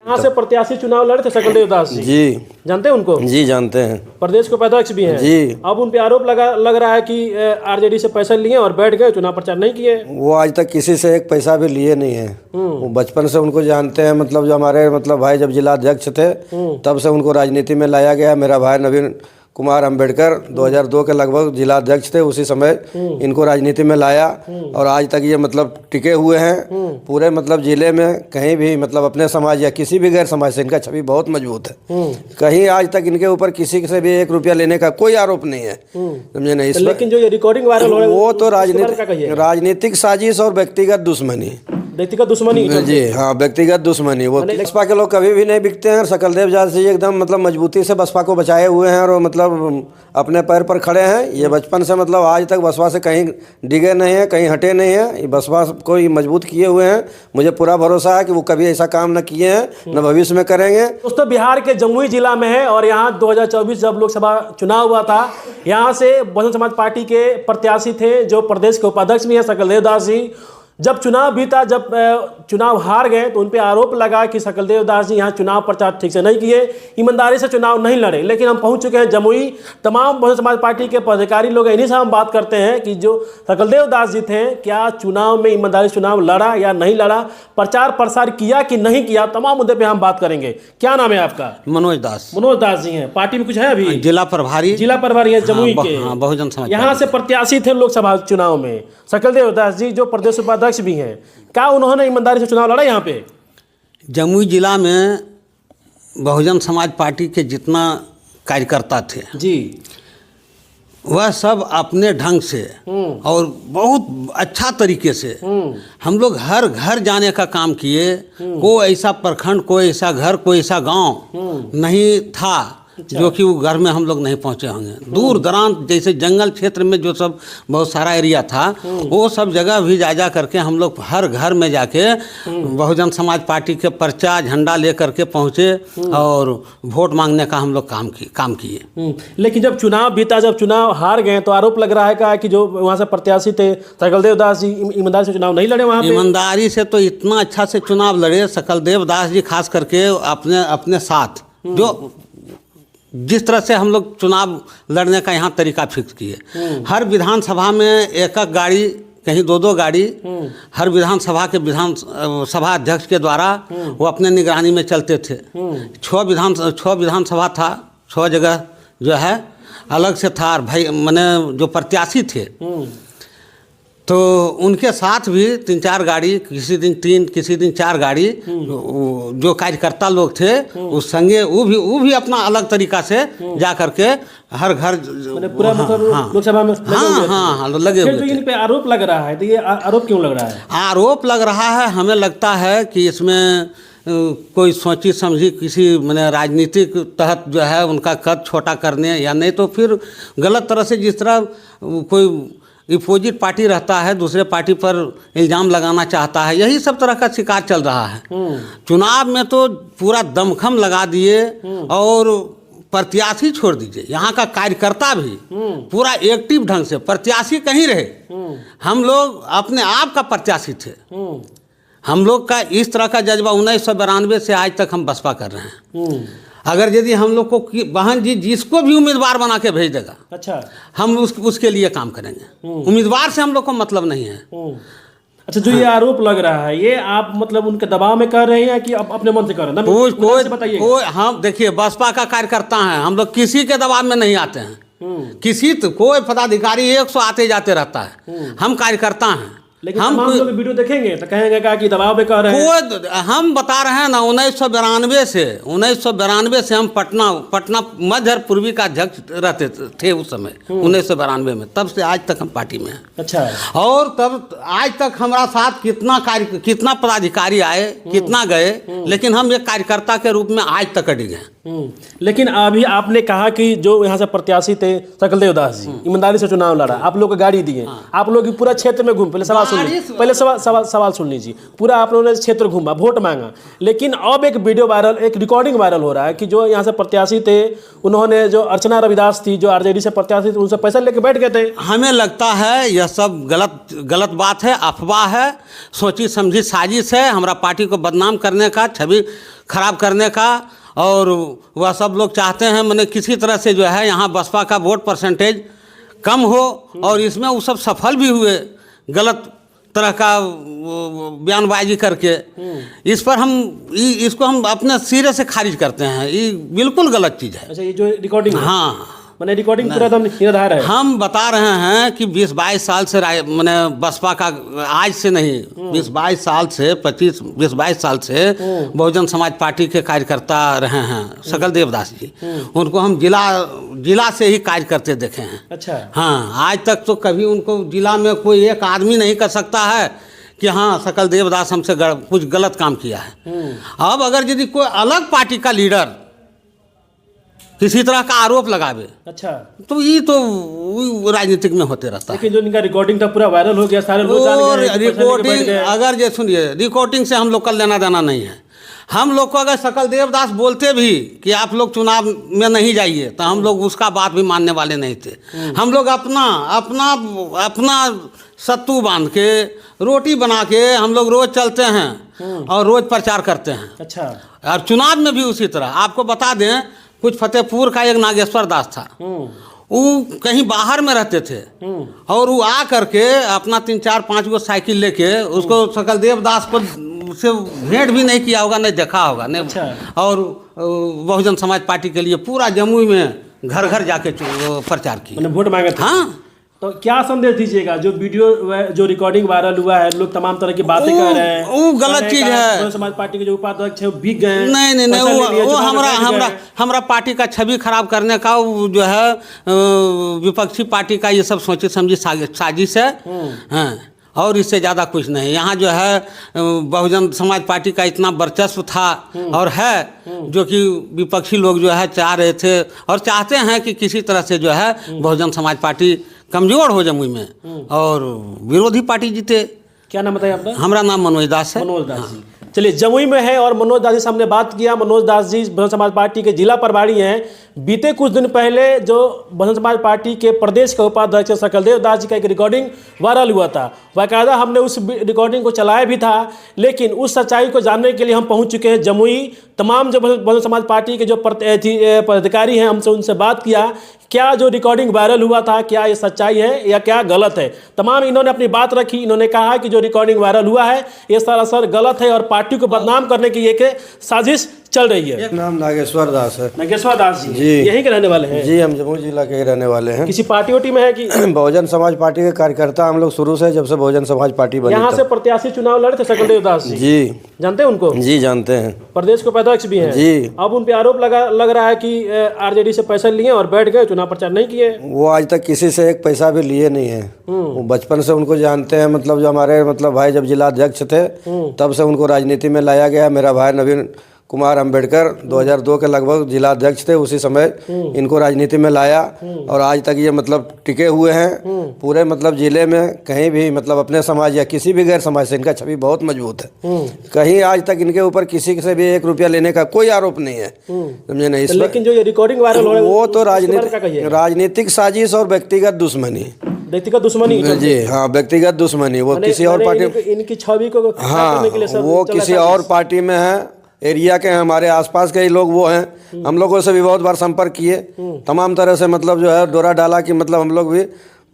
यहाँ से प्रत्याशी चुनाव लड़े थे सकलदेव दास जी, जानते हैं उनको? जी जानते हैं, प्रदेश के उपाध्यक्ष भी हैं जी। अब उन पे आरोप लग रहा है कि आरजेडी से पैसा लिए और बैठ गए, चुनाव प्रचार नहीं किए। वो आज तक किसी से एक पैसा भी लिए नहीं है। वो बचपन से उनको जानते हैं, मतलब जो हमारे मतलब भाई जब जिला अध्यक्ष थे तब से उनको राजनीति में लाया गया। मेरा भाई नवीन कुमार अंबेडकर 2002 के लगभग जिला अध्यक्ष थे, उसी समय इनको राजनीति में लाया और आज तक ये मतलब टिके हुए हैं पूरे मतलब जिले में। कहीं भी मतलब अपने समाज या किसी भी गैर समाज से इनका छवि बहुत मजबूत है। कहीं आज तक इनके ऊपर किसी से भी 1 रुपया लेने का कोई आरोप नहीं है, समझे नहीं। लेकिन जो ये रिकॉर्डिंग वायरल हो रहा है वो तो राजनीतिक साजिश और व्यक्तिगत दुश्मनी जी, हाँ व्यक्तिगत दुश्मनी। वो बसपा के लोग कभी भी नहीं बिकते हैं। सकलदेव दास जी एकदम मतलब मजबूती से बसपा को बचाए हुए हैं और मतलब अपने पैर पर खड़े हैं। ये बचपन से मतलब आज तक बसपा से कहीं डिगे नहीं है, कहीं हटे नहीं है। ये बसपा को ही मजबूत किए हुए हैं। मुझे पूरा भरोसा है कि वो कभी ऐसा काम न किए हैं, न भविष्य में करेंगे। दोस्तों, बिहार के जमुई जिला में है और यहाँ 2024 जब लोकसभा चुनाव हुआ था, यहाँ से बहुजन समाज पार्टी के प्रत्याशी थे जो प्रदेश के उपाध्यक्ष भी हैं सकलदेव दास जी। जब चुनाव भी था, जब चुनाव हार गए तो उन पे आरोप लगा कि सकलदेव दास जी यहाँ चुनाव प्रचार ठीक से नहीं किए, ईमानदारी से चुनाव नहीं लड़े। लेकिन हम पहुँच चुके हैं जमुई। तमाम बहुजन समाज पार्टी के पदाधिकारी लोग, इन्हीं से हम बात करते हैं कि जो सकलदेव दास जी थे, क्या चुनाव में ईमानदारी चुनाव लड़ा या नहीं लड़ा, प्रचार प्रसार किया कि नहीं किया, तमाम मुद्दे पर हम बात करेंगे। क्या नाम है आपका? मनोज दास। मनोज दास जी हैं, पार्टी में कुछ है अभी? जिला प्रभारी है जमुई के, बहुजन समाज। यहाँ से प्रत्याशी थे लोकसभा चुनाव में सकलदेव दास जी, जो प्रदेश उपाध्यक्ष भी हैं। क्या उन्होंने ईमानदारी से चुनाव लड़ा यहाँ पे? जमुई जिला में बहुजन समाज पार्टी के जितना कार्यकर्ता थे जी, वह सब अपने ढंग से और बहुत अच्छा तरीके से हम लोग हर घर जाने का काम किए। कोई ऐसा प्रखंड, कोई ऐसा घर, कोई ऐसा गांव नहीं था जो कि वो घर में हम लोग नहीं पहुंचे होंगे। दूर दराज जैसे जंगल क्षेत्र में जो सब बहुत सारा एरिया था, वो सब जगह भी जा करके हम लोग हर घर में जाके बहुजन समाज पार्टी के पर्चा झंडा ले करके पहुंचे और वोट मांगने का हम लोग काम किए। लेकिन जब चुनाव बीता, जब चुनाव हार गए तो आरोप लग रहा है कि जो वहाँ से प्रत्याशी थे सकलदेव दास जी ईमानदारी से चुनाव नहीं लड़े। वहाँ ईमानदारी से तो इतना अच्छा से चुनाव लड़े सकलदेव दास जी, खास करके अपने साथ जो जिस तरह से हम लोग चुनाव लड़ने का यहाँ तरीका फिक्स किए। हर विधानसभा में एक गाड़ी, कहीं 2 गाड़ी हर विधानसभा के सभा अध्यक्ष के द्वारा वो अपने निगरानी में चलते थे। 6 विधानसभा था, 6 जगह जो है अलग से था। और भाई मैंने जो प्रत्याशी थे तो उनके साथ भी 3-4 गाड़ी, किसी दिन 3, किसी दिन 4 गाड़ी जो कार्यकर्ता लोग थे उस संगे वो भी अपना अलग तरीका से जा करके हर घर पूरा लोकसभा में लगे हुए। तो इन पे आरोप लग रहा है, तो ये आरोप क्यों लग रहा है? आरोप लग रहा है, हमें लगता है कि इसमें कोई सोची समझी किसी मैंने राजनीतिक तहत जो है उनका कद छोटा करने, या नहीं तो फिर गलत तरह से जिस तरह कोई अपोजिट पार्टी रहता है दूसरे पार्टी पर इल्ज़ाम लगाना चाहता है, यही सब तरह का शिकार चल रहा है। चुनाव में तो पूरा दमखम लगा दिए और प्रत्याशी छोड़ दीजिए, यहाँ का कार्यकर्ता भी पूरा एक्टिव ढंग से, प्रत्याशी कहीं रहे, हम लोग अपने आप का प्रत्याशी थे। हम लोग का इस तरह का जज्बा 1992 से आज तक हम बसपा कर रहे हैं। अगर यदि हम लोग को बहन जी जिसको भी उम्मीदवार बना के भेज देगा, अच्छा, हम उसके लिए काम करेंगे। उम्मीदवार से हम लोग को मतलब नहीं है। अच्छा, जो ये आरोप लग रहा है, ये आप मतलब उनके दबाव में कर रहे हैं कि अपने मन से कर रहे हैं? कोई हम देखिए बसपा का कार्यकर्ता है, हम लोग किसी के दबाव में नहीं आते हैं। कोई पदाधिकारी 100 आते जाते रहता है, हम कार्यकर्ता हैं। लेकिन हम लोग वीडियो देखेंगे तो कहेंगे कि दबाव में कह रहे हैं। हम बता रहे हैं ना, 1992 से हम पटना मध्य पूर्वी का अध्यक्ष रहते थे उस समय 1992 में, तब से आज तक हम पार्टी में हैं। अच्छा, और तब आज तक हमारा साथ कितना पदाधिकारी आए, कितना गए, लेकिन हम एक कार्यकर्ता के रूप में आज तक अडिग हैं। लेकिन अभी आपने कहा कि जो यहाँ से प्रत्याशी थे सकलदेव दास जी ईमानदारी से चुनाव लड़ा, आप लोग को गाड़ी दिए, आप लोग पूरा क्षेत्र में घूम, पहले सवाल सुन लीजिए, पहले सवाल सुन लीजिए, पूरा आप लोगों ने क्षेत्र घूमा, वोट मांगा, लेकिन अब एक वीडियो वायरल, एक रिकॉर्डिंग वायरल हो रहा है कि जो यहाँ से प्रत्याशी थे उन्होंने, जो अर्चना रविदास थी जो आरजेडी से प्रत्याशी थी, उनसे पैसा लेके बैठ गए थे। हमें लगता है यह सब गलत बात है, अफवाह है, सोची समझी साजिश है, हमारा पार्टी को बदनाम करने का, छवि खराब करने का। और वह सब लोग चाहते हैं मैंने किसी तरह से जो है यहाँ बसपा का वोट परसेंटेज कम हो, और इसमें वो सब सफल भी हुए गलत तरह का बयानबाजी करके। इस पर इसको हम अपने सिरे से खारिज करते हैं, ये बिल्कुल गलत चीज़ है। अच्छा, ये जो रिकॉर्डिंग, हाँ मैंने रिकॉर्डिंग पूरा एकदम निराधार है। हम बता रहे हैं कि 20-22 साल से मैंने बसपा का, आज से नहीं, 20-22 साल से 20-22 साल से बहुजन समाज पार्टी के कार्यकर्ता रहे हैं सकलदेव दास जी। उनको हम जिला से ही कार्य करते देखे हैं। अच्छा, हाँ, आज तक तो कभी उनको जिला में कोई एक आदमी नहीं कर सकता है कि हाँ सकलदेव दास हमसे कुछ गलत काम किया है। अब अगर यदि कोई अलग पार्टी का लीडर किसी तरह का आरोप लगावे, अच्छा, तो ये तो राजनीतिक में होते रहता है। लेकिन जो इनका रिकॉर्डिंग था पूरा वायरल हो गया, सारे लोग जान गए। रिकॉर्डिंग अगर ये सुनिए, रिकॉर्डिंग से हम लोग का लेना देना नहीं है। हम लोग को अगर सकलदेव दास बोलते भी कि आप लोग चुनाव में नहीं जाइए, तो हम लोग उसका बात भी मानने वाले नहीं थे। हम लोग अपना सत्तू बांध के, रोटी बना के हम लोग रोज चलते हैं और रोज प्रचार करते हैं। अच्छा, और चुनाव में भी उसी तरह। आपको बता दें, कुछ फतेहपुर का एक नागेश्वर दास था, वो कहीं बाहर में रहते थे, और वो आ करके अपना 3-4-5 गो साइकिल लेके, उसको सकलदेव दास को से भेंट भी नहीं किया होगा, नहीं देखा होगा, नहीं। अच्छा। और बहुजन समाज पार्टी के लिए पूरा जमुई में घर घर जाके प्रचार किया, वोट मांगे थे। हाँ, तो क्या संदेश दीजिएगा? जो वीडियो, जो रिकॉर्डिंग वायरल हुआ है, लोग तमाम तरह की बातें कर रहे हैं, वो गलत चीज है। समाज पार्टी के जो उपाध्यक्ष है भीग गए। नहीं, वो हमारा पार्टी का छवि खराब करने का जो है विपक्षी पार्टी का ये सब सोची समझी साजिश है। हाँ, और इससे ज़्यादा कुछ नहीं। यहाँ जो है बहुजन समाज पार्टी का इतना वर्चस्व था और है, जो कि विपक्षी लोग जो है चाह रहे थे और चाहते हैं कि किसी तरह से जो है बहुजन समाज पार्टी कमजोर हो जमुई में और विरोधी पार्टी जीते। क्या नाम बताइए आपका? हमारा नाम मनोज दास है। मनोज दास जी, चलिए, जमुई में है और मनोज दास जी से हमने बात किया। मनोज दास जी बहुजन समाज पार्टी के जिला प्रभारी हैं। बीते कुछ दिन पहले जो बहुजन समाज पार्टी के प्रदेश के उपाध्यक्ष सकलदेव दास जी का एक रिकॉर्डिंग वायरल हुआ था, बाकायदा हमने उस रिकॉर्डिंग को चलाया भी था। लेकिन उस सच्चाई को जानने के लिए हम पहुंच चुके हैं जमुई। तमाम जो बहुजन समाज पार्टी के जो पदाधिकारी हैं, हमसे उनसे बात किया, क्या जो रिकॉर्डिंग वायरल हुआ था, क्या ये सच्चाई है या क्या गलत है। तमाम इन्होंने अपनी बात रखी। इन्होंने कहा कि जो रिकॉर्डिंग वायरल हुआ है ये सरासर गलत है और पार्टी को बदनाम करने की एक साजिश चल रही है। नाम नागेश्वर दास है। नागेश्वर दास जी, जी, यहीं के रहने वाले हैं? जी, हम जमुई जिला के ही रहने वाले हैं। किसी पार्टी वोटी में है कि? बहुजन समाज पार्टी के कार्यकर्ता हम लोग शुरू से, जब से बहुजन समाज पार्टी बनी। यहाँ से प्रत्याशी चुनाव लड़े थे सकलदेव दास जी। जी, जानते हैं उनको? जी, जानते हैं। प्रदेश के उपाध्यक्ष भी हैं। जी। अब उन पे आरोप लग रहा है कि आरजेडी से पैसा लिए और बैठ गए, चुनाव प्रचार नहीं किए। वो आज तक किसी से एक पैसा भी लिए नहीं है। वो बचपन से उनको जानते हैं, मतलब जो हमारे भाई जब जिला अध्यक्ष थे तब से उनको राजनीति में लाया गया। मेरा भाई नवीन कुमार अंबेडकर 2002 के लगभग जिला अध्यक्ष थे, उसी समय इनको राजनीति में लाया और आज तक ये टिके हुए हैं। पूरे जिले में कहीं भी अपने समाज या किसी भी गैर समाज से इनका छवि बहुत मजबूत है। कहीं आज तक इनके ऊपर किसी से भी 1 रुपया लेने का कोई आरोप नहीं है, समझे नहीं। लेकिन जो ये रिकॉर्डिंग वायरल हो रहा है वो तो राजनीतिक साजिश और व्यक्तिगत दुश्मनी। व्यक्तिगत दुश्मनी? जी हाँ, व्यक्तिगत दुश्मनी। वो किसी और पार्टी, इनकी छवि को, हाँ, वो किसी और पार्टी में है। एरिया के हमारे आसपास के ही लोग वो हैं। हम लोगों से भी बहुत बार संपर्क किए, तमाम तरह से जो है डोरा डाला कि हम लोग भी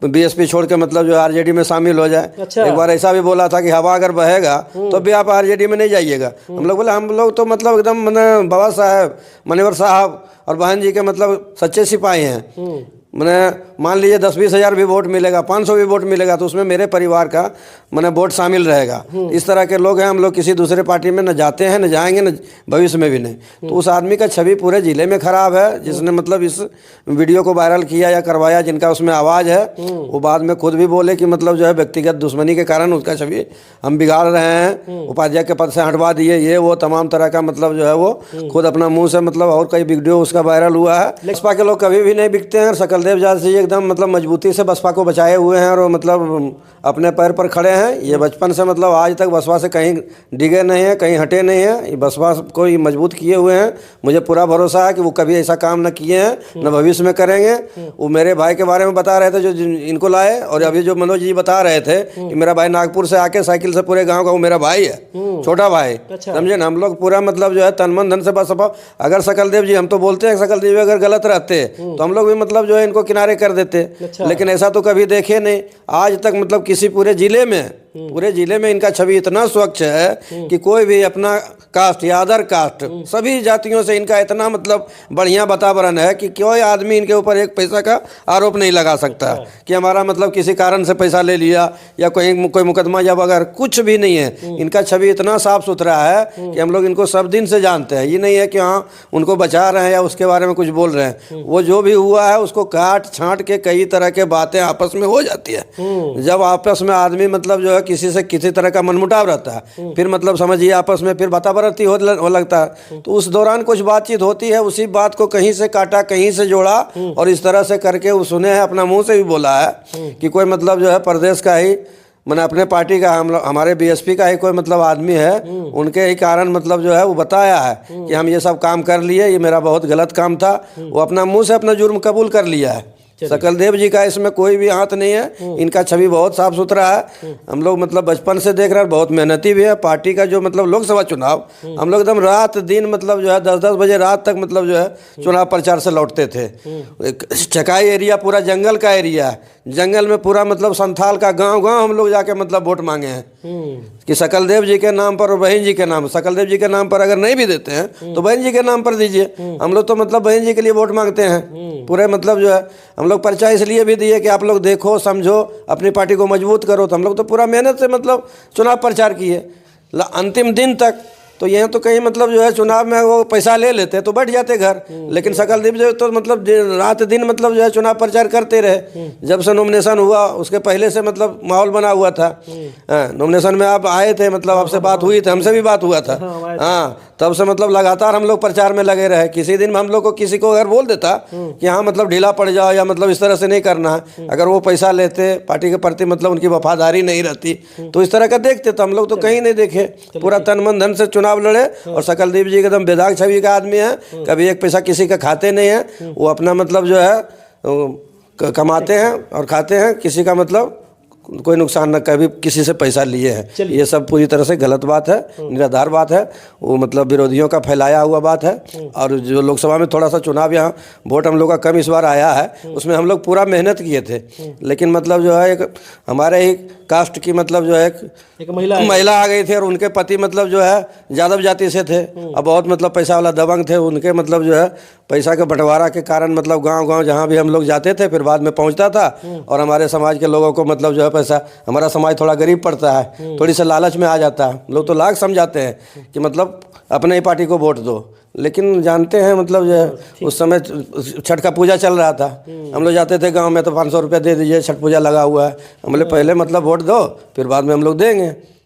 बीएसपी छोड़ के जो आरजेडी में शामिल हो जाए। अच्छा। एक बार ऐसा भी बोला था कि हवा अगर बहेगा तो भी आप आरजेडी में नहीं जाइएगा। हम लोग बोले हम लोग तो एकदम बाबा साहब, मनिवर साहब और बहन जी के सच्चे सिपाही हैं। मैंने मान लीजिए 10-20 हज़ार भी वोट मिलेगा, 500 भी वोट मिलेगा, तो उसमें मेरे परिवार का मैंने वोट शामिल रहेगा। इस तरह के लोग हैं हम लोग। किसी दूसरे पार्टी में न जाते हैं, न जाएंगे, न भविष्य में भी नहीं। तो उस आदमी का छवि पूरे ज़िले में ख़राब है, जिसने मतलब इस वीडियो को वायरल किया या करवाया, जिनका उसमें आवाज़ है, वो बाद में खुद भी बोले कि मतलब जो है व्यक्तिगत दुश्मनी के कारण उसका छवि हम बिगाड़ रहे हैं, उपाध्यक्ष के पद से हटवा दिए, ये वो तमाम तरह का मतलब जो है वो खुद अपना मुँह से मतलब, और कई वीडियो उसका वायरल हुआ है। बसपा के लोग कभी भी नहीं बिकते हैं। सकलदेव यादव जी एकदम मतलब मजबूती से बसपा को बचाए हुए हैं और मतलब अपने पैर पर खड़े हैं। ये बचपन से मतलब आज तक बसपा से कहीं डिगे नहीं है, कहीं हटे नहीं है। ये बसपा को ही मजबूत किए हुए हैं। मुझे पूरा भरोसा है कि वो कभी ऐसा काम न किए हैं, न भविष्य में करेंगे। वो मेरे भाई के बारे में बता रहे थे जो इनको लाए, और अभी जो मनोज जी बता रहे थे कि मेरा भाई नागपुर से आके साइकिल से पूरे गाँव का, वो मेरा भाई है, छोटा भाई, समझे ना। हम लोग पूरा मतलब जो है तन मन धन से बसपा। अगर सकलदेव जी, हम तो बोलते हैं सकलदेव जी अगर गलत रहते तो हम लोग भी मतलब जो है इनको किनारे कर देते। लेकिन ऐसा तो कभी देखे नहीं आज तक। मतलब किसी पूरे जिले में इनका छवि इतना स्वच्छ है कि कोई भी अपना कास्ट या अदर कास्ट सभी जातियों से इनका इतना मतलब बढ़िया वातावरण है कि कोई आदमी इनके ऊपर एक पैसा का आरोप नहीं लगा सकता कि हमारा मतलब किसी कारण से पैसा ले लिया या कोई मुकदमा या वगैरह, कुछ भी नहीं है। इनका छवि इतना साफ सुथरा है कि हम लोग इनको सब दिन से जानते हैं। ये नहीं है कि हाँ उनको बचा रहे हैं या उसके बारे में कुछ बोल रहे हैं। वो जो भी हुआ है उसको काट छांट के कई तरह के बातें आपस में हो जाती है। जब आपस में आदमी मतलब जो है किसी से किसी तरह का मनमुटाव रहता है, फिर मतलब समझिए आपस में फिर वातावरती हो लगता है, तो उस दौरान कुछ बातचीत होती है, उसी बात को कहीं से काटा कहीं से जोड़ा और इस तरह से करके वो सुने हैं, अपना मुंह से भी बोला है कि कोई मतलब जो है प्रदेश का ही मैंने अपने पार्टी का हमारे बीएसपी का ही कोई मतलब आदमी है, उनके ही कारण मतलब जो है वो बताया है कि हम ये सब काम कर लिए, ये मेरा बहुत गलत काम था। वो अपना मुंह से अपना जुर्म कबूल कर लिया है। सकलदेव जी का इसमें कोई भी हाथ नहीं है। इनका छवि बहुत साफ सुथरा है। हम लोग मतलब बचपन से देख रहे हैं, बहुत मेहनती भी है। पार्टी का जो मतलब लोकसभा चुनाव हम लोग एकदम रात दिन मतलब जो है 10-10 बजे रात तक मतलब जो है चुनाव प्रचार से लौटते थे। चकाई एरिया पूरा जंगल का एरिया है, जंगल में पूरा मतलब संथाल का गांव हम लोग जाके मतलब वोट मांगे हैं कि सकलदेव जी के नाम पर और बहन जी के नाम। सकलदेव जी के नाम पर अगर नहीं भी देते हैं तो बहन जी के नाम पर दीजिए। हम लोग तो मतलब बहन जी के लिए वोट मांगते हैं पूरे मतलब जो है। हम लोग पर्चा इसलिए भी दिए कि आप लोग देखो समझो, अपनी पार्टी को मजबूत करो। तो हम लोग तो पूरा मेहनत से मतलब चुनाव प्रचार किए अंतिम दिन तक। तो यहाँ तो कहीं मतलब जो है चुनाव में वो पैसा ले लेते तो बैठ जाते घर, लेकिन सकलदेव जो तो मतलब रात दिन मतलब जो है चुनाव प्रचार करते रहे। जब से नॉमिनेशन हुआ उसके पहले से मतलब माहौल बना हुआ था। नॉमिनेशन में आप आए थे, मतलब आपसे बात हुई थी, हमसे भी बात हुआ था। हाँ, तब से मतलब लगातार हम लोग प्रचार में लगे रहे। किसी दिन हम लोग को किसी को अगर बोल देता कि हाँ मतलब ढीला पड़ जाओ या मतलब इस तरह से नहीं करना है, अगर वो पैसा लेते पार्टी के प्रति मतलब उनकी वफादारी नहीं रहती तो इस तरह का देखते। तो हम लोग तो कहीं नहीं देखे, पूरा तन मन धन से चुनाव लड़े। और सकलदेव जी एकदम बेदाग छवि का आदमी है, कभी एक पैसा किसी का खाते नहीं है। वो अपना मतलब जो है कमाते हैं और खाते हैं, किसी का मतलब कोई नुकसान न कभी किसी से पैसा लिए हैं। ये सब पूरी तरह से गलत बात है, निराधार बात है। वो मतलब विरोधियों का फैलाया हुआ बात है। और जो लोकसभा में थोड़ा सा चुनाव यहाँ वोट हम लोग का कम इस बार आया है, उसमें हम लोग पूरा मेहनत किए थे। लेकिन मतलब जो है एक हमारे ही कास्ट की मतलब जो है एक महिला आ गई थी और उनके पति मतलब जो है यादव जाति से थे और बहुत मतलब पैसा वाला दबंग थे। उनके मतलब जो है पैसा के बंटवारा के कारण मतलब गांव जहां भी हम लोग जाते थे फिर बाद में पहुंचता था और हमारे समाज के लोगों को मतलब जो है पैसा, हमारा समाज थोड़ा गरीब पड़ता है, थोड़ी सा लालच में आ जाता है। लोग तो लाख समझाते हैं कि मतलब अपने ही पार्टी को वोट दो, लेकिन जानते हैं मतलब जो है उस समय छठ का पूजा चल रहा था। हम लोग जाते थे गांव में तो 500 रुपये दे दीजिए, छठ पूजा लगा हुआ है। हम बोले पहले मतलब वोट दो फिर बाद में हम लोग देंगे।